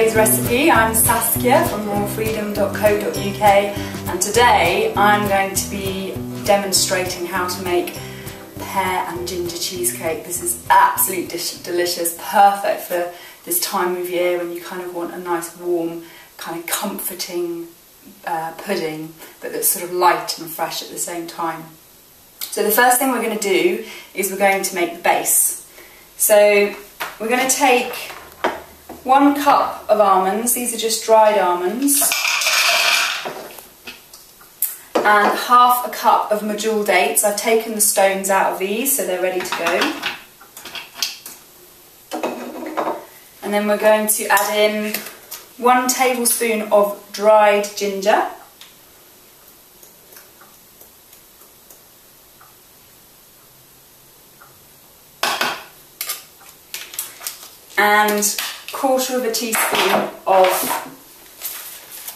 today's recipe. I'm Saskia from rawfreedom.co.uk, and today I'm going to be demonstrating how to make pear and ginger cheesecake. This is absolutely delicious, perfect for this time of year when you kind of want a nice warm, kind of comforting pudding, but that's sort of light and fresh at the same time. So the first thing we're going to do is we're going to make the base. So we're going to take 1 cup of almonds, these are just dried almonds, and half a cup of medjool dates. I've taken the stones out of these so they're ready to go. And then we're going to add in 1 tablespoon of dried ginger, and 1/4 teaspoon of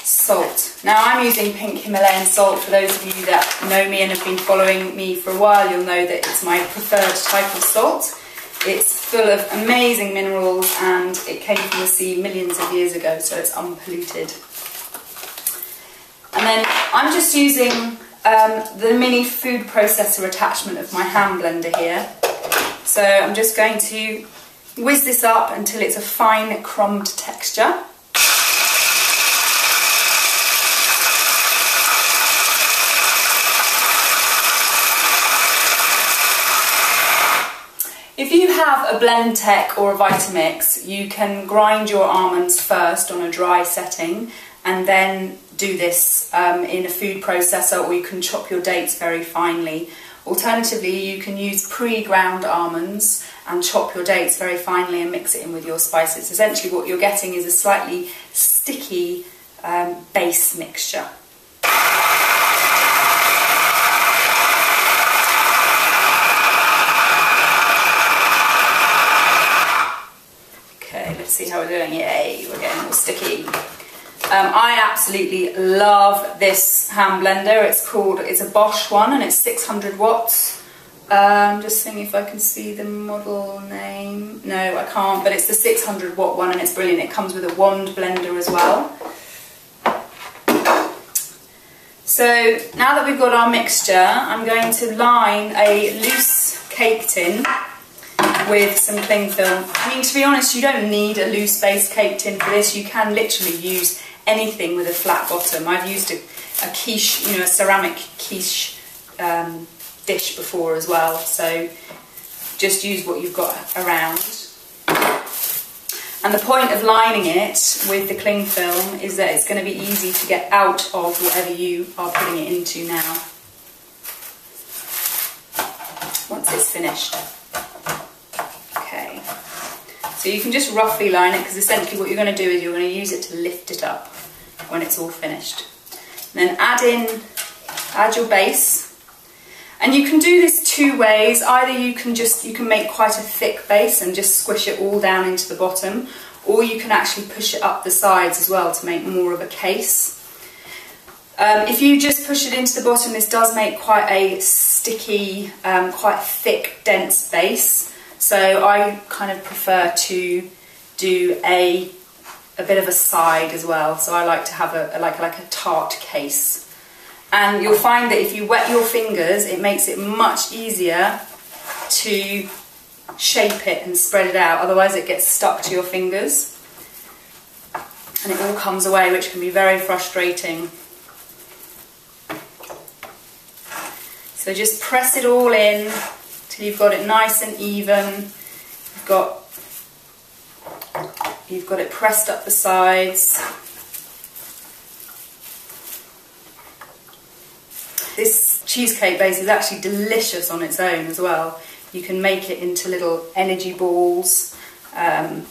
salt. Now I'm using pink Himalayan salt. For those of you that know me and have been following me for a while, you'll know that it's my preferred type of salt. It's full of amazing minerals and it came from the sea millions of years ago, so it's unpolluted. And then I'm just using the mini food processor attachment of my hand blender here. So I'm just going to whiz this up until it's a fine crumbed texture. If you have a Blendtec or a Vitamix, you can grind your almonds first on a dry setting and then do this in a food processor, or you can chop your dates very finely. Alternatively, you can use pre-ground almonds and chop your dates very finely and mix it in with your spices. Essentially what you're getting is a slightly sticky base mixture. Okay, let's see how we're doing. Yay, we're getting more sticky. I absolutely love this hand blender. It's a Bosch one and it's 600 watts. I'm just seeing if I can see the model name. No, I can't, but it's the 600 watt one and it's brilliant. It comes with a wand blender as well. So now that we've got our mixture, I'm going to line a loose cake tin with some cling film. I mean, to be honest, you don't need a loose base cake tin for this. You can literally use anything with a flat bottom. I've used a quiche, a ceramic quiche dish before as well, so just use what you've got around. And the point of lining it with the cling film is that it's going to be easy to get out of whatever you are putting it into now, once it's finished. Okay, so you can just roughly line it, because essentially what you're going to do is you're going to use it to lift it up when it's all finished. And then add your base. And you can do this 2 ways. Either you can make quite a thick base and just squish it all down into the bottom, or you can actually push it up the sides as well to make more of a case. If you just push it into the bottom, this does make quite a sticky, quite thick, dense base. So I kind of prefer to do a bit of a side as well. So I like to have like a tart case. And you'll find that if you wet your fingers, it makes it much easier to shape it and spread it out. Otherwise it gets stuck to your fingers and it all comes away, which can be very frustrating. So just press it all in till you've got it nice and even. You've got it pressed up the sides. This cheesecake base is actually delicious on its own as well. You can make it into little energy balls and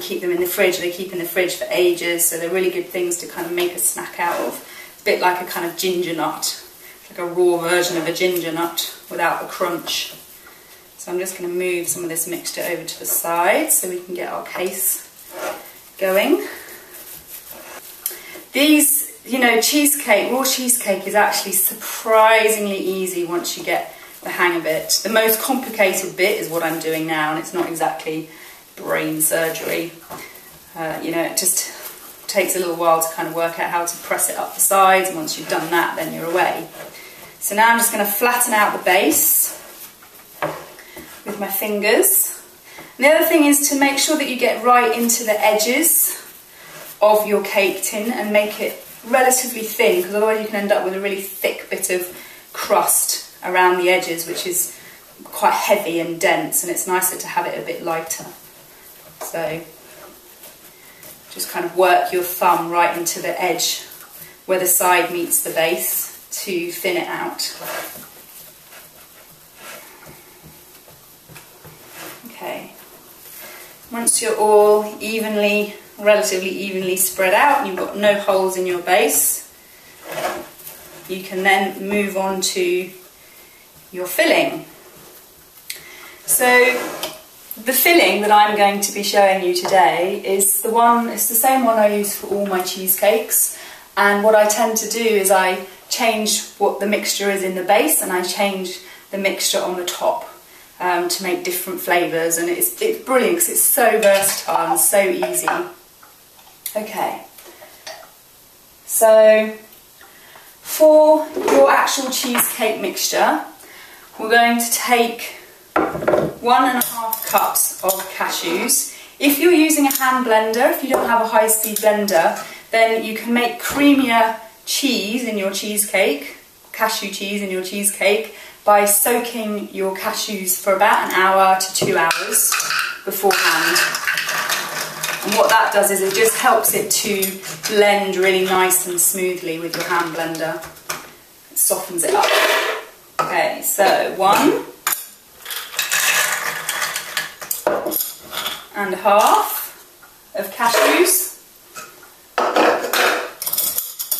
keep them in the fridge. They keep in the fridge for ages, so they're really good things to kind of make a snack out of. It's a bit like a kind of ginger nut, like a raw version of a ginger nut without the crunch. So I'm just going to move some of this mixture over to the side so we can get our case going. These, raw cheesecake is actually surprisingly easy once you get the hang of it. The most complicated bit is what I'm doing now, and it's not exactly brain surgery. You know, it just takes a little while to kind of work out how to press it up the sides, and once you've done that, then you're away. So now I'm just going to flatten out the base with my fingers. And the other thing is to make sure that you get right into the edges of your cake tin and make it relatively thin, because otherwise you can end up with a really thick bit of crust around the edges, which is quite heavy and dense, and it's nicer to have it a bit lighter. So just kind of work your thumb right into the edge where the side meets the base to thin it out. Okay. Once you're all relatively evenly spread out and you've got no holes in your base, you can then move on to your filling. So the filling that I'm going to be showing you today is it's the same one I use for all my cheesecakes, and what I tend to do is I change what the mixture is in the base and I change the mixture on the top to make different flavours, and it's brilliant because it's so versatile and so easy. Okay, so for your actual cheesecake mixture, we're going to take 1.5 cups of cashews. If you're using a hand blender, if you don't have a high-speed blender, then you can make creamier cheese in your cheesecake, cashew cheese in your cheesecake, by soaking your cashews for about 1 hour to 2 hours beforehand. And what that does is it just helps it to blend really nice and smoothly with your hand blender. It softens it up. Okay, so 1.5 of cashews.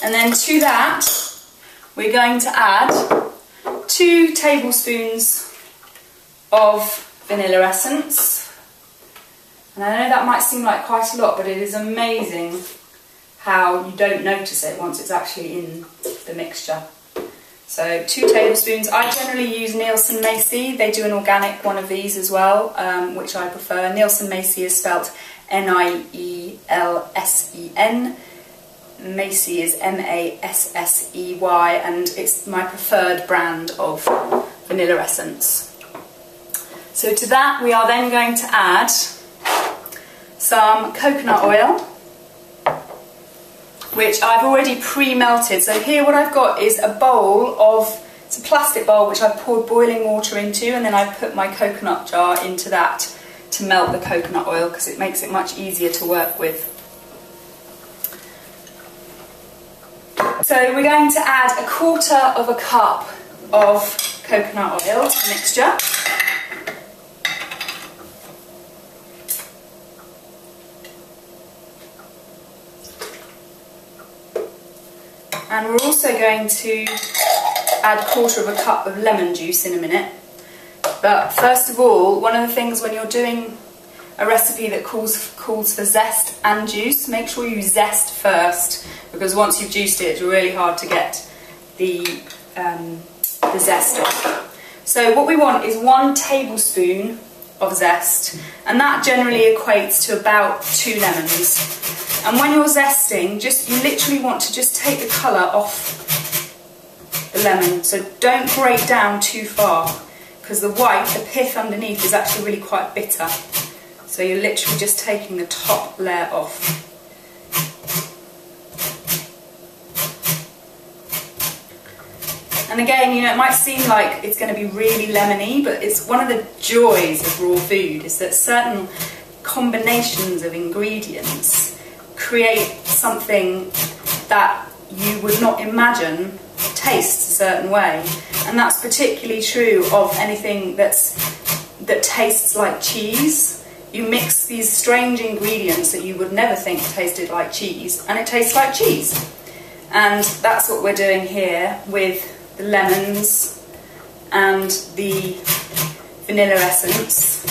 And then to that, we're going to add 2 tablespoons of vanilla essence. And I know that might seem like quite a lot, but it is amazing how you don't notice it once it's actually in the mixture. So 2 tablespoons. I generally use Nielsen Macy. They do an organic one of these as well, which I prefer. Nielsen Macy is spelt Nielsen. Macy is Massey, and it's my preferred brand of vanilla essence. So to that we are then going to add some coconut oil, which I've already pre-melted. So here what I've got is a bowl of, it's a plastic bowl which I've poured boiling water into, and then I've put my coconut jar into that to melt the coconut oil because it makes it much easier to work with. So we're going to add 1/4 cup of coconut oil to the mixture. And we're also going to add 1/4 cup of lemon juice in a minute. But first of all, one of the things when you're doing a recipe that calls for zest and juice, make sure you zest first, because once you've juiced it, it's really hard to get the zest off. So what we want is 1 tablespoon of zest, and that generally equates to about 2 lemons. And when you're zesting, you literally want to just take the colour off the lemon, so don't grate down too far, because the pith underneath is actually really quite bitter. So you're literally just taking the top layer off. And again, you know, it might seem like it's going to be really lemony, but it's one of the joys of raw food is that certain combinations of ingredients create something that you would not imagine tastes a certain way. And that's particularly true of anything that tastes like cheese. You mix these strange ingredients that you would never think tasted like cheese, and it tastes like cheese. And that's what we're doing here with the lemons and the vanilla essence.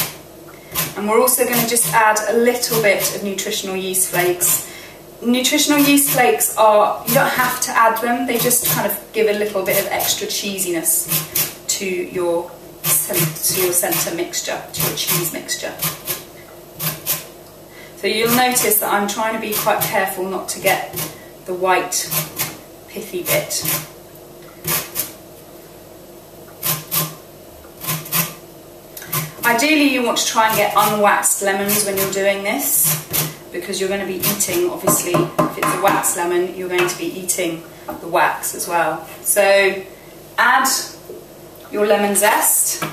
And we're also going to just add a little bit of nutritional yeast flakes. Nutritional yeast flakes you don't have to add them, they just kind of give a little bit of extra cheesiness to your centre mixture, to your cheese mixture. So you'll notice that I'm trying to be quite careful not to get the white pithy bit. Ideally you want to try and get unwaxed lemons when you're doing this, because you're going to be eating, obviously, if it's a waxed lemon, you're going to be eating the wax as well. So add your lemon zest.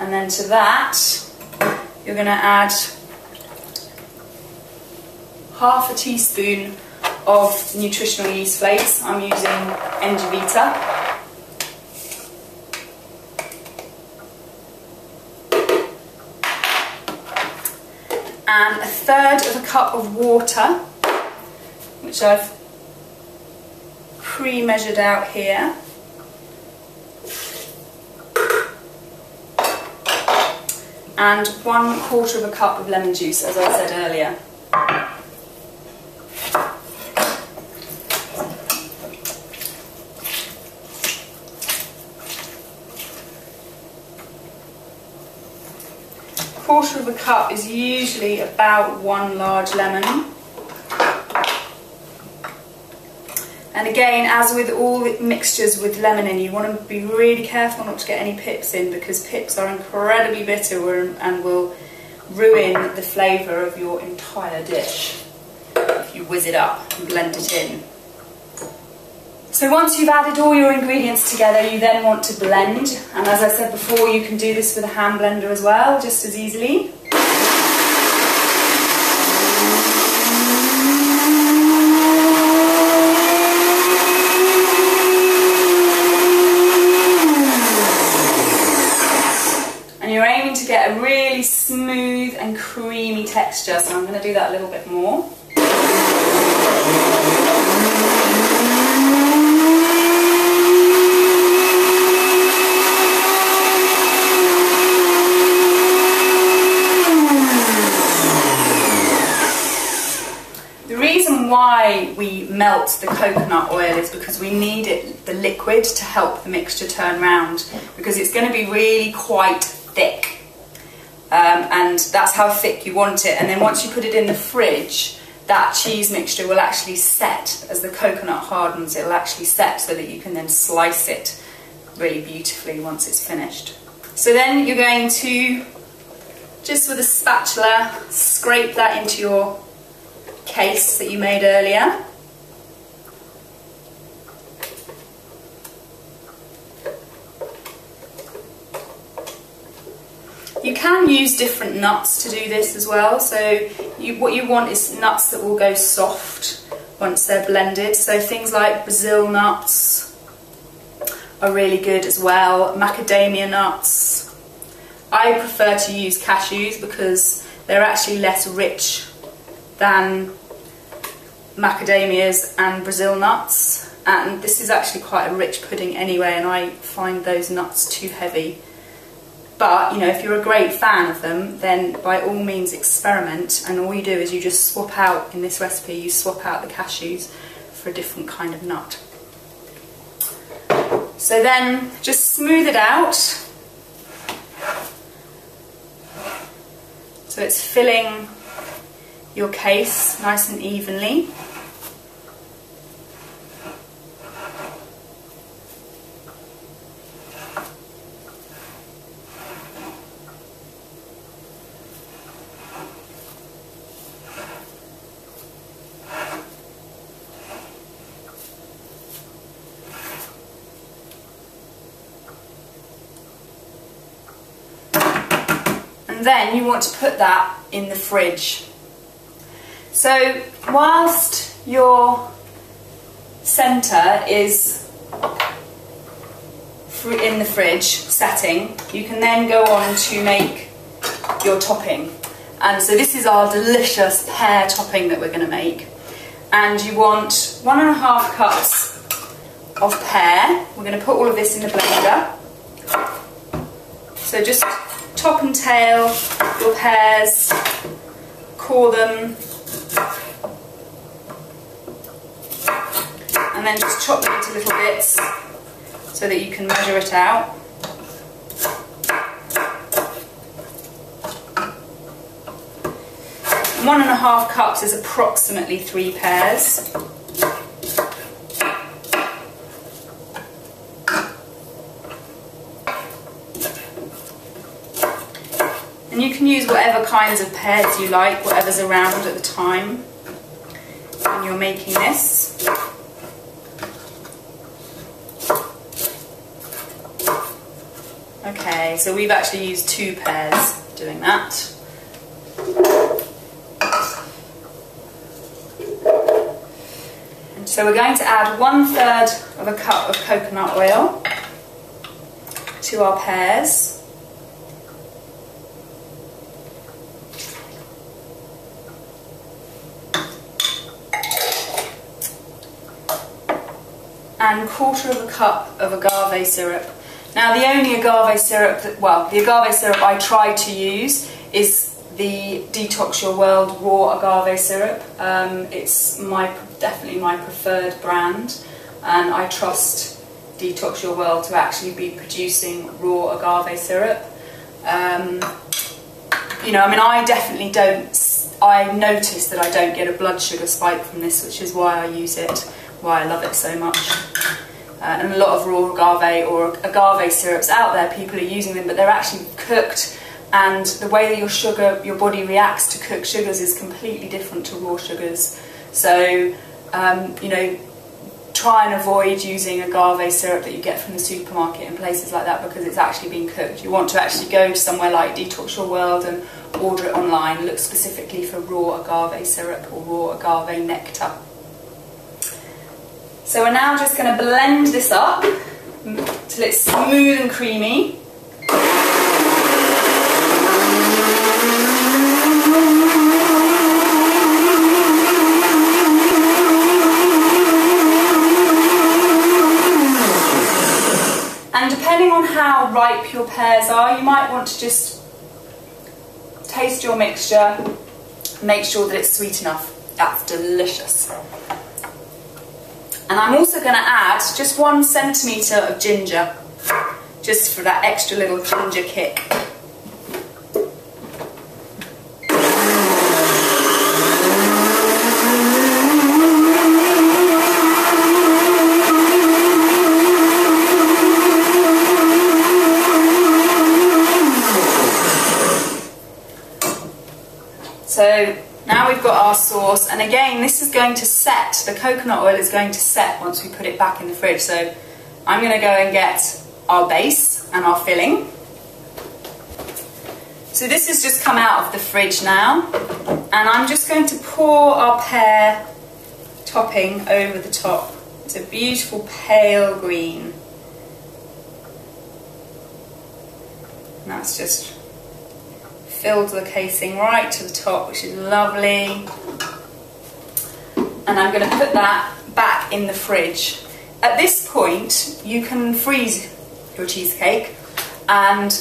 And then to that, you're going to add half a teaspoon of nutritional yeast flakes. I'm using Engevita. And a third of a cup of water, which I've pre-measured out here. And 1/4 of a cup of lemon juice, as I said earlier. Quarter of a cup is usually about 1 large lemon. And again, as with all mixtures with lemon in, you want to be really careful not to get any pips in, because pips are incredibly bitter and will ruin the flavour of your entire dish if you whiz it up and blend it in. So once you've added all your ingredients together, you then want to blend. And as I said before, you can do this with a hand blender as well, just as easily. And you're aiming to get a really smooth and creamy texture, so I'm going to do that a little bit more. Why we melt the coconut oil is because we need the liquid to help the mixture turn round, because it's going to be really quite thick, and that's how thick you want it. And then once you put it in the fridge, that cheese mixture will actually set. As the coconut hardens, it will actually set so that you can then slice it really beautifully once it's finished. So then you're going to, just with a spatula, scrape that into your case that you made earlier. You can use different nuts to do this as well, so what you want is nuts that will go soft once they're blended. So things like Brazil nuts are really good as well, macadamia nuts. I prefer to use cashews because they're actually less rich than macadamias and Brazil nuts, and this is actually quite a rich pudding anyway, and I find those nuts too heavy. But you know, if you're a great fan of them, then by all means experiment, and all you do is you just swap out, in this recipe you swap out the cashews for a different kind of nut. So then just smooth it out so it's filling your case nice and evenly. And then you want to put that in the fridge. So whilst your centre is in the fridge setting, you can then go on to make your topping. And so this is our delicious pear topping that we're going to make. And you want 1.5 cups of pear. We're going to put all of this in the blender. So just top and tail your pears, core them, and then just chop them into little bits so that you can measure it out. 1.5 cups is approximately 3 pears. And you can use whatever kinds of pears you like, whatever's around at the time when you're making this. Okay, so we've actually used 2 pears doing that. And so we're going to add 1/3 of a cup of coconut oil to our pears. And 1/4 of a cup of agave syrup. Now the only agave syrup, the agave syrup I try to use is the Detox Your World raw agave syrup. It's definitely my preferred brand, and I trust Detox Your World to actually be producing raw agave syrup. You know, I mean, I definitely don't, I notice that I don't get a blood sugar spike from this, which is why I use it, why I love it so much. And a lot of raw agave or agave syrups out there, people are using them, but they're actually cooked, and the way that your body reacts to cooked sugars is completely different to raw sugars. So, you know, try and avoid using agave syrup that you get from the supermarket and places like that, because it's actually been cooked. You want to actually go to somewhere like Detox Your World and order it online, look specifically for raw agave syrup or raw agave nectar. So we're now just going to blend this up till it's smooth and creamy. And depending on how ripe your pears are, you might want to just taste your mixture, make sure that it's sweet enough. That's delicious. And I'm also going to add just 1 centimetre of ginger, just for that extra little ginger kick. So now we've got our sauce, and again this is going to set, the coconut oil is going to set once we put it back in the fridge. So I'm going to go and get our base and our filling. So this has just come out of the fridge now, and I'm just going to pour our pear topping over the top. It's a beautiful pale green. And that's just filled the casing right to the top, which is lovely. And I'm going to put that back in the fridge. At this point, you can freeze your cheesecake, and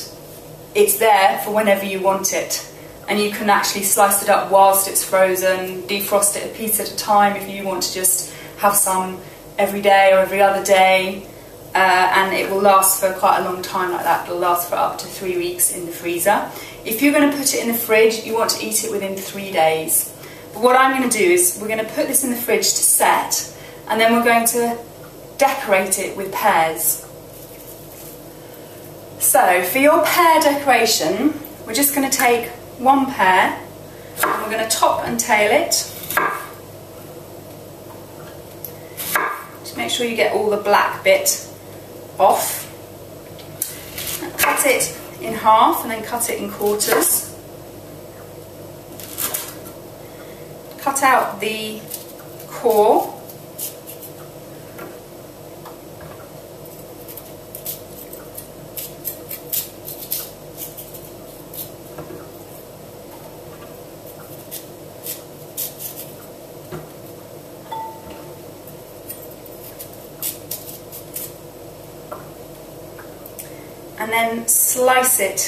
it's there for whenever you want it. And you can actually slice it up whilst it's frozen, defrost it a piece at a time if you want to just have some every day or every other day. And it will last for quite a long time like that. It'll last for up to 3 weeks in the freezer. If you're going to put it in the fridge, you want to eat it within 3 days. But what I'm going to do is we're going to put this in the fridge to set, and then we're going to decorate it with pears. So for your pear decoration, we're just going to take 1 pear, and we're going to top and tail it. Just make sure you get all the black bit off. And cut it in half and then cut it in quarters. Cut out the core. And then slice it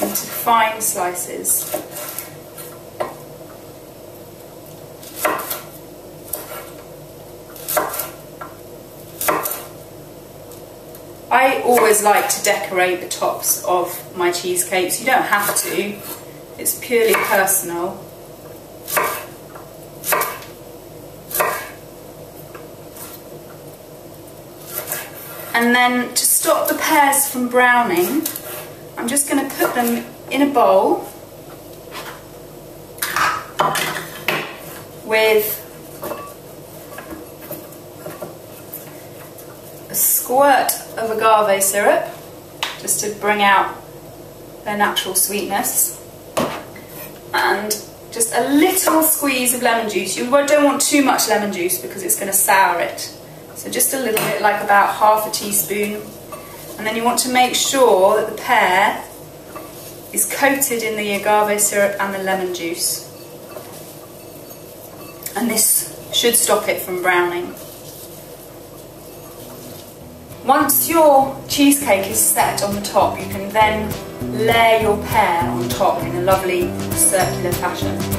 into fine slices. I always like to decorate the tops of my cheesecakes. You don't have to, It's purely personal. And then to stop the pears from browning, I'm just going to put them in a bowl with a squirt of agave syrup, just to bring out their natural sweetness, and just a little squeeze of lemon juice. You don't want too much lemon juice because it's going to sour it. So just a little bit, like about half a teaspoon. And then you want to make sure that the pear is coated in the agave syrup and the lemon juice. And this should stop it from browning. Once your cheesecake is set on the top, you can then layer your pear on top in a lovely circular fashion.